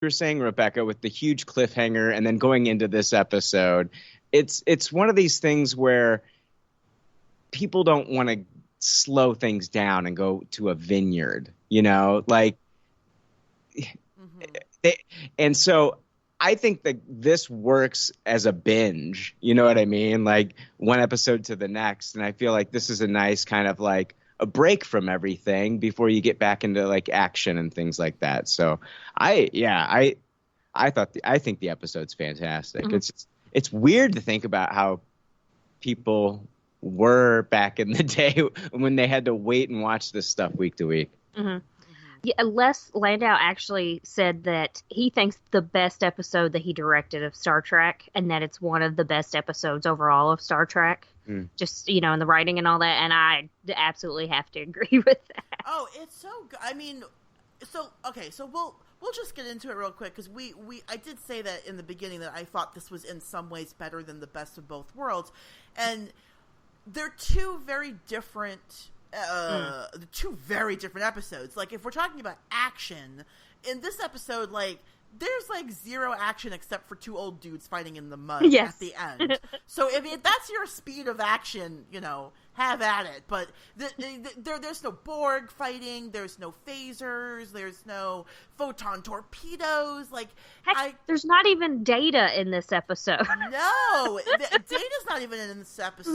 were saying, Rebecca, with the huge cliffhanger and then going into this episode, it's one of these things where people don't want to slow things down and go to a vineyard, like and so I think that this works as a binge, you know what I mean? Like one episode to the next. And I feel like this is a nice kind of like a break from everything before you get back into like action and things like that. So I think the episode's fantastic. Mm-hmm. It's weird to think about how people were back in the day when they had to wait and watch this stuff week to week. Mm-hmm. Yeah, Les Landau actually said that he thinks the best episode that he directed of Star Trek, and that it's one of the best episodes overall of Star Trek. Just, in the writing and all that, and I absolutely have to agree with that. Oh, it's so good. I mean, so we'll just get into it real quick, because I did say that in the beginning that I thought this was in some ways better than the best of both worlds, and they're two very different episodes. Like, if we're talking about action, in this episode, like, there's like zero action except for two old dudes fighting in the mud at the end. So if that's your speed of action, have at it. But there's no Borg fighting, there's no phasers, there's no photon torpedoes. Like, heck, there's not even Data in this episode. No, Data's not even in this episode.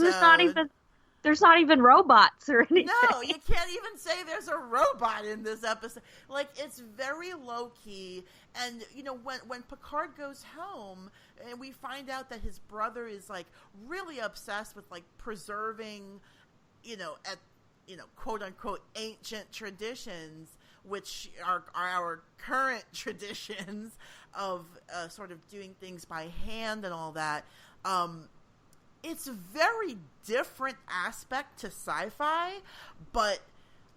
There's not even robots or anything. No, you can't even say there's a robot in this episode. Like, it's very low-key. And, when Picard goes home, and we find out that his brother is, like, really obsessed with, like, preserving, quote-unquote ancient traditions, which are our current traditions of sort of doing things by hand and all that. It's a very different aspect to sci-fi, but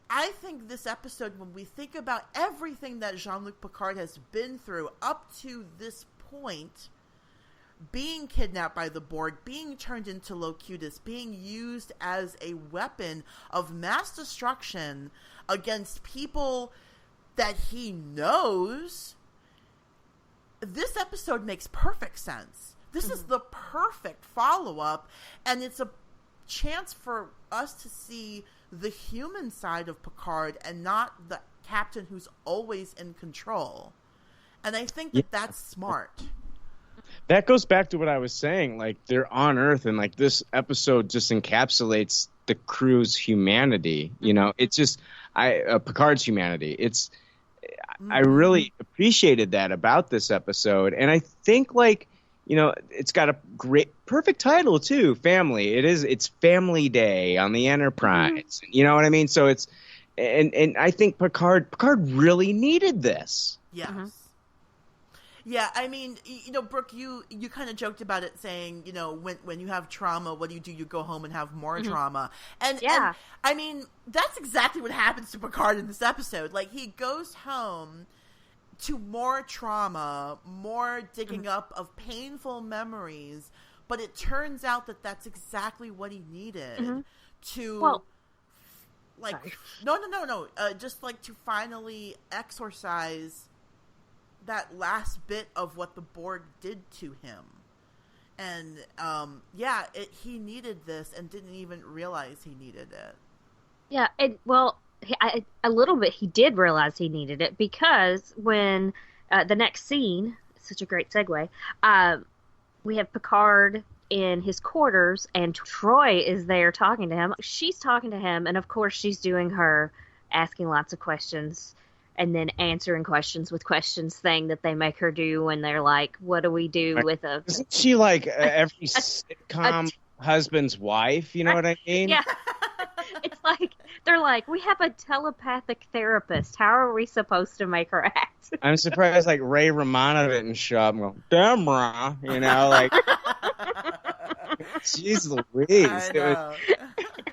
I think this episode, when we think about everything that Jean-Luc Picard has been through up to this point, being kidnapped by the Borg, being turned into Locutus, being used as a weapon of mass destruction against people that he knows, this episode makes perfect sense. This is the perfect follow-up, and it's a chance for us to see the human side of Picard and not the captain who's always in control. And I think that's smart. That goes back to what I was saying. Like, they're on Earth, and like this episode just encapsulates the crew's humanity. It's just Picard's humanity. I really appreciated that about this episode, and I think like. It's got a perfect title too, Family. It's Family Day on the Enterprise. Mm-hmm. You know what I mean? So it's, and I think Picard really needed this. Yes. Mm-hmm. Yeah, I mean, Brooke, you kind of joked about it, saying, when you have trauma, what do? You go home and have more trauma. And I mean, that's exactly what happens to Picard in this episode. Like, he goes home to more trauma, more digging up of painful memories, but it turns out that that's exactly what he needed to, just like to finally exorcise that last bit of what the Borg did to him. And, he needed this and didn't even realize he needed it. Yeah, a little bit he did realize he needed it, because when the next scene, such a great segue, we have Picard in his quarters and Troy is there talking to him. She's talking to him, and of course she's doing her asking lots of questions and then answering questions with questions thing that they make her do when they're like, what do we do with a... Isn't she like every sitcom husband's wife? You know what I mean? Yeah. It's like, they're like, we have a telepathic therapist. How are we supposed to make her act? I'm surprised, like, Ray Romano didn't show up and go, damn, Ra, like, jeez Louise.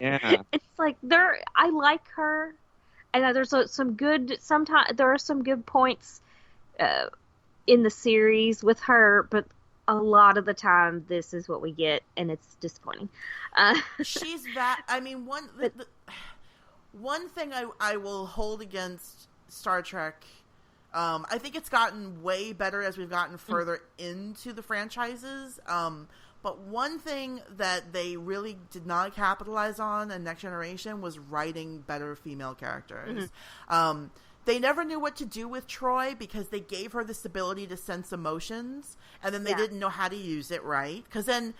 It's like, I like her, and there's some good, sometimes, there are some good points in the series with her, but a lot of the time, this is what we get, and it's disappointing. She's that. I mean, one thing I will hold against Star Trek I think it's gotten way better as we've gotten further into the franchises. But one thing that they really did not capitalize on in Next Generation was writing better female characters. They never knew what to do with Troy because they gave her this ability to sense emotions, and then they didn't know how to use it right. Because then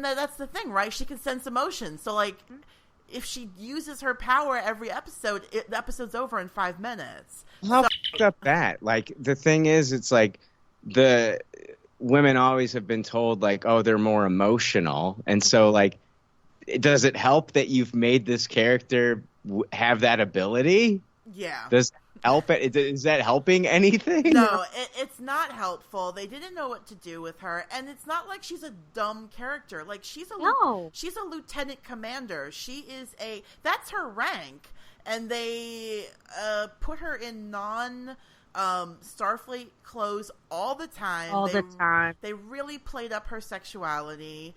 that's the thing, right? She can sense emotions. So, like, if she uses her power every episode, the episode's over in 5 minutes. How fucked up that? Like, the thing is, it's like the women always have been told, like, oh, they're more emotional. And so, like, does it help that you've made this character have that ability? Yeah. Does help it? Is that helping anything? No, it's not helpful. They didn't know what to do with her, and it's not like she's a dumb character. Like, she's a lieutenant commander. That's her rank, and they put her in Starfleet clothes all the time. They really played up her sexuality.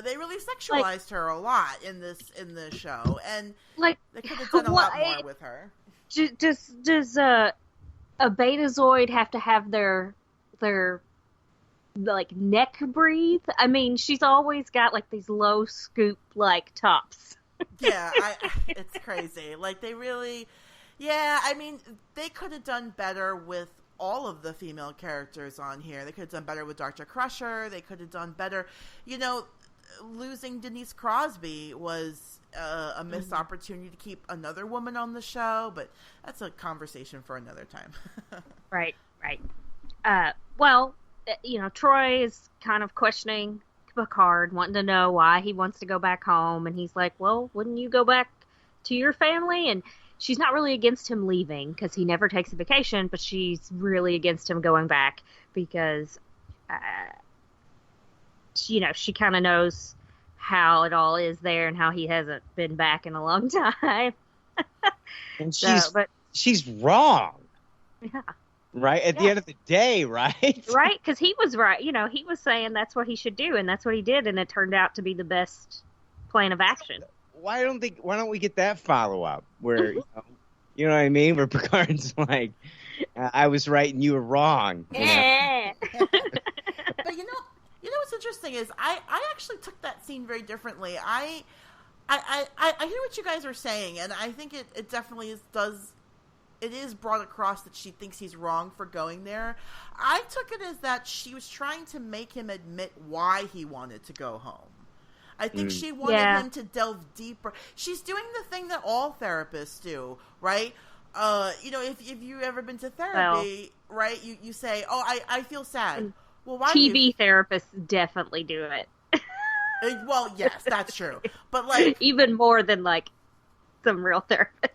They really sexualized her a lot in this show, and like they could have done a lot more with her. Does a Betazoid have to have their like neck breathe? I mean, she's always got like these low scoop like tops. Yeah, it's crazy. Like, they really, I mean, they could have done better with all of the female characters on here. They could have done better with Dr. Crusher. They could have done better. You know, losing Denise Crosby was a missed opportunity to keep another woman on the show, but that's a conversation for another time. Right. Well, you know, Troy is kind of questioning Picard, wanting to know why he wants to go back home, and he's like, well, wouldn't you go back to your family? And she's not really against him leaving because he never takes a vacation, but she's really against him going back because, you know, she kind of knows how it all is there and how he hasn't been back in a long time. And she's wrong. Yeah. Right? At the end of the day, right? Right? Because he was right. You know, he was saying that's what he should do, and that's what he did, and it turned out to be the best plan of action. Why don't we get that follow-up where, you know what I mean? Where Picard's like, I was right and you were wrong. Yeah. But you know what's interesting is I actually took that scene very differently. I hear what you guys are saying, and I think it definitely it is brought across that she thinks he's wrong for going there. I took it as that she was trying to make him admit why he wanted to go home. I think she wanted him to delve deeper. She's doing the thing that all therapists do, right? You know, if you've ever been to therapy, right, you say, oh, I feel sad. Well, why TV therapists definitely do it. Well, yes, that's true. But, like, even more than, like, some real therapists.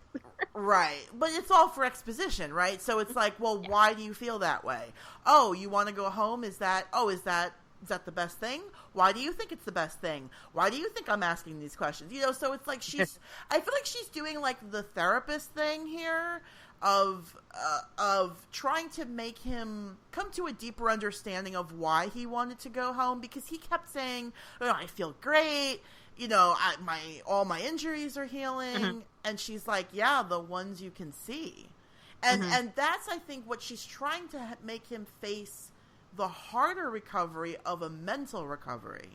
Right. But it's all for exposition, right? So it's like, well, why do you feel that way? Oh, you want to go home? Is that the best thing? Why do you think it's the best thing? Why do you think I'm asking these questions? You know, so it's like I feel like she's doing like the therapist thing here of trying to make him come to a deeper understanding of why he wanted to go home, because he kept saying, oh, I feel great. You know, all my injuries are healing. And she's like, yeah, the ones you can see. And that's, I think, what she's trying to make him face, the harder recovery of a mental recovery.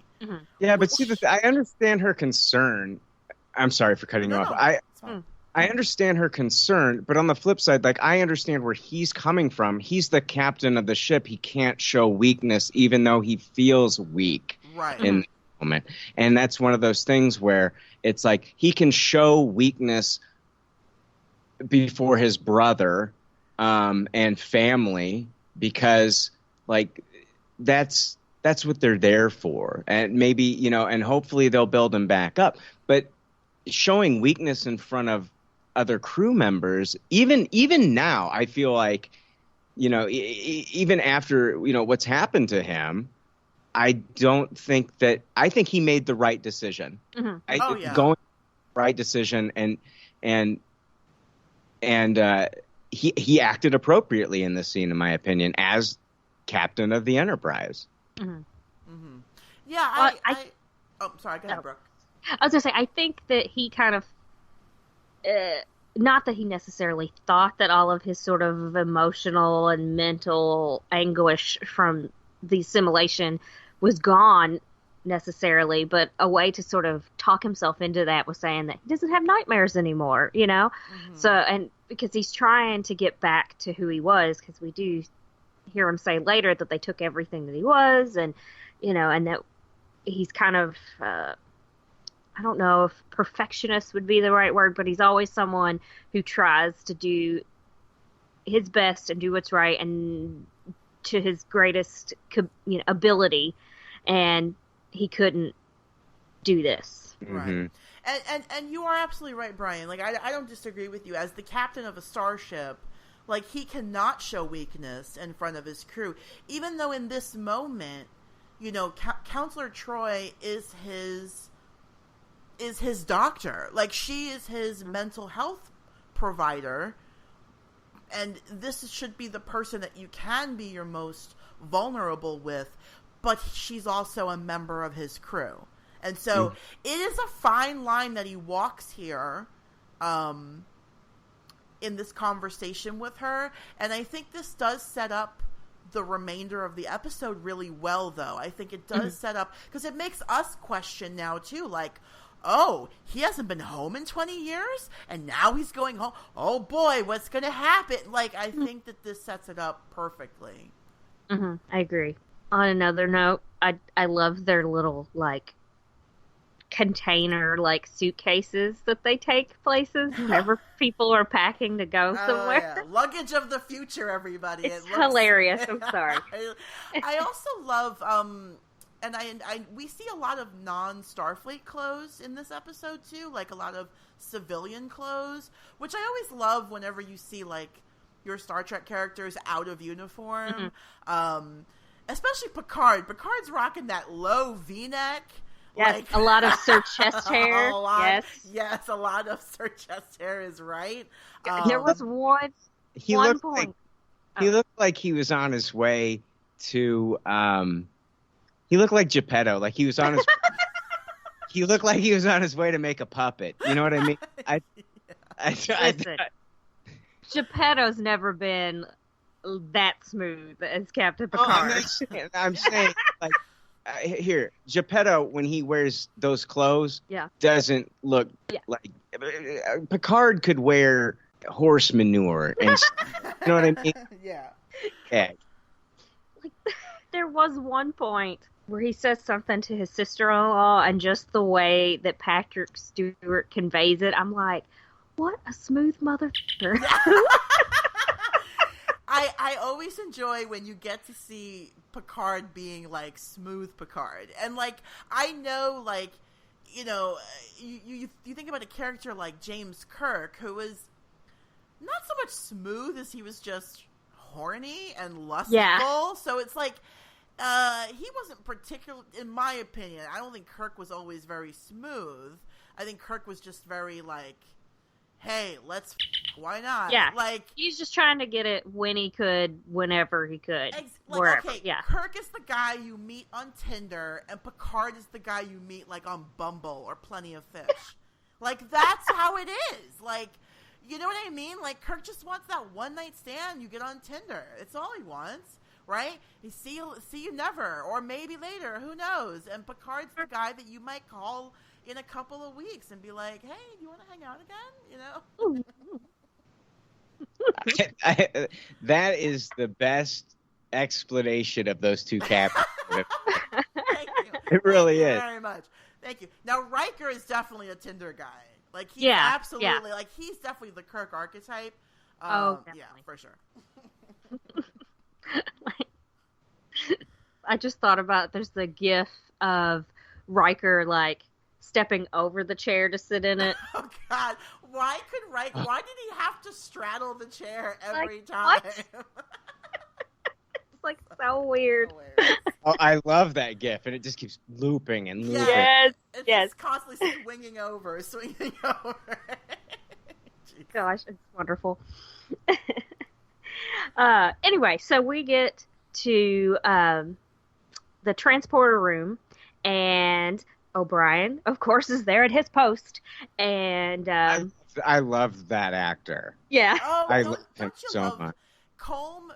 Yeah, but see, I understand her concern. I'm sorry for cutting you off. I understand her concern, but on the flip side, like, I understand where he's coming from. He's the captain of the ship. He can't show weakness, even though he feels weak in the moment. And that's one of those things where it's like he can show weakness before his brother and family, because, like, that's what they're there for. And maybe, you know, and hopefully they'll build him back up. But showing weakness in front of other crew members, even now, I feel like, you know, even after, you know, what's happened to him, I think he made the right decision. Going the right decision, and he acted appropriately in this scene, in my opinion, as captain of the Enterprise. Yeah, sorry, go ahead, Brooke. I was gonna say, I think that he kind of not that he necessarily thought that all of his sort of emotional and mental anguish from the assimilation was gone necessarily, but a way to sort of talk himself into that was saying that he doesn't have nightmares anymore, you know? Mm-hmm. So, and because he's trying to get back to who he was, because we do hear him say later that they took everything that he was, and, you know, and that he's kind of, I don't know if perfectionist would be the right word, but he's always someone who tries to do his best and do what's right and to his greatest ability, and he couldn't do this. Right. And you are absolutely right, Brian. Like, I don't disagree with you. As the captain of a starship, like, he cannot show weakness in front of his crew, even though in this moment, you know, Counselor Troy is his doctor. Like, she is his mental health provider, and this should be the person that you can be your most vulnerable with, but she's also a member of his crew. And so it is a fine line that he walks here in this conversation with her, and I think this does set up the remainder of the episode really well, though. I think it does set up, because it makes us question now, too, like, oh, he hasn't been home in 20 years, and now he's going home. Oh, boy, what's going to happen? Like, I think that this sets it up perfectly. Mm-hmm. I agree. On another note, I love their little, like, container, like, suitcases that they take places whenever people are packing to go somewhere. Yeah. Luggage of the future, everybody. It's hilarious. I'm sorry. I also love, and we see a lot of non-Starfleet clothes in this episode, too, like a lot of civilian clothes, which I always love whenever you see, like, your Star Trek characters out of uniform. Especially Picard. Picard's rocking that low V-neck. Yes, like, a lot of Sir Chest hair. Yes, a lot of Sir Chest hair is right. There was one point. He looked like he was on his way to. He looked like Geppetto. Like he was on his. He looked like he was on his way to make a puppet. You know what I mean? Listen, Geppetto's never been that smooth as Captain Picard. I'm saying, like, here, Geppetto, when he wears those clothes, doesn't look like Picard could wear horse manure, and you know what I mean? Yeah. Like, there was one point where he says something to his sister-in-law, and just the way that Patrick Stewart conveys it, I'm like, what a smooth motherfucker. I always enjoy when you get to see Picard being, like, smooth Picard. And, like, I know, like, you know, you think about a character like James Kirk, who was not so much smooth as he was just horny and lustful. Yeah. So it's like, he wasn't particular, in my opinion, I don't think Kirk was always very smooth. I think Kirk was just very, like, hey, why not? Yeah. Like, he's just trying to get it when he could, whenever he could. Wherever. Okay, yeah. Kirk is the guy you meet on Tinder, and Picard is the guy you meet, like, on Bumble or Plenty of Fish. Like, that's how it is. Like, you know what I mean? Like, Kirk just wants that one-night stand you get on Tinder. It's all he wants, right? He see you never, or maybe later, who knows? And Picard's the guy that you might call in a couple of weeks and be like, hey, do you want to hang out again? You know? That is the best explanation of those two captains. Thank you. It really is. Thank you very much. Thank you. Now, Riker is definitely a Tinder guy. Like, he's absolutely, like, he's definitely the Kirk archetype. Definitely. Yeah, for sure. I just thought about, there's the gif of Riker, like, stepping over the chair to sit in it. Oh, God. Why did he have to straddle the chair every time? It's, like, so weird. Oh, I love that gif, and it just keeps looping and looping. Yes, it's just constantly swinging over. Gosh, it's wonderful. Anyway, so we get to the transporter room, and O'Brien, of course, is there at his post, and I love I loved that actor. Yeah. Oh, I don't, love him don't you so love much. Colm